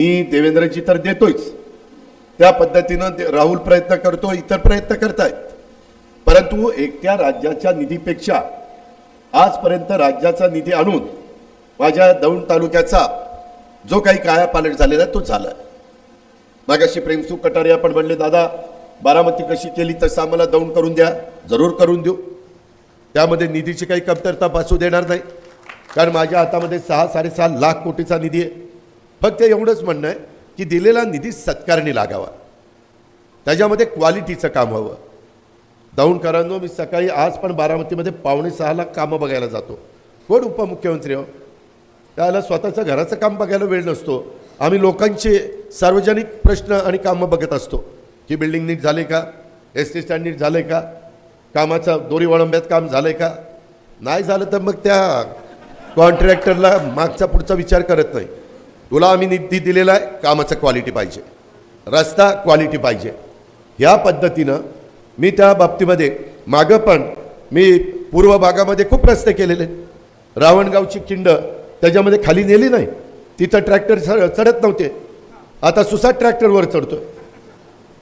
मी देवेंद्रजी तर देतोयच, त्या पद्धतीनं राहुल प्रयत्न करतो, इतर प्रयत्न करतायत, परंतु एकट्या राज्याच्या निधीपेक्षा आजपर्यंत राज्याचा निधी आणून माझ्या दौंड तालुक्याचा जो काही कायापालट झालेला तो झाला। मागाशी प्रेमसुख कटारे आपण म्हणले दादा बारामती कशी केली तसं आम्हाला दौंड करून द्या, जरूर करून देऊ, त्यामध्ये निधीची काही कमतरता भासू देणार नाही, कारण माझ्या हातामध्ये 6-6.5 लाख कोटीचा निधी आहे। फक्त एवढंच म्हणणं आहे की दिलेला निधी सत्कारणी लागावा, त्याच्यामध्ये क्वालिटीचं काम व्हावं। दौंडकरांनो, मी सकाळी आज पण बारामतीमध्ये 5.25 लाख कामं बघायला जातो। कोण उपमुख्यमंत्री हो, त्याला स्वतःचं घराचं काम बघायला वेळ नसतो, आम्ही लोकांचे सार्वजनिक प्रश्न आणि कामं बघत असतो की बिल्डिंग नीट झाले का, एसटी स्टँड नीट झाले का, कामाचं दोरी वळंब्यात काम झालंय का, नाही झालं तर मग त्या कॉन्ट्रॅक्टरला मागचा पुढचा विचार करत नाही। तुला आम्ही निधी दिलेला आहे, कामाचं क्वालिटी पाहिजे, रस्ता क्वालिटी पाहिजे, ह्या पद्धतीनं मी त्या बाबतीमध्ये मागं पण मी पूर्व भागामध्ये खूप रस्ते केलेले। रावणगावची खिंड त्याच्यामध्ये खाली नेली नाही, तिथं ट्रॅक्टर चढत नव्हते, आता सुसाट ट्रॅक्टरवर चढतोय,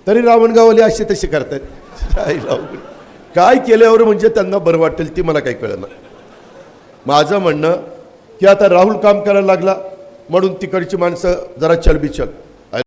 तरी रावणगाववाले असे तसे करतायत। काय केल्यावर म्हणजे त्यांना बरं वाटेल ती मला काही कळलं नाही। माझं म्हणणं की आता राहुल काम करायला लागला म्हणून तिकडची माणसं जरा चलबिचल,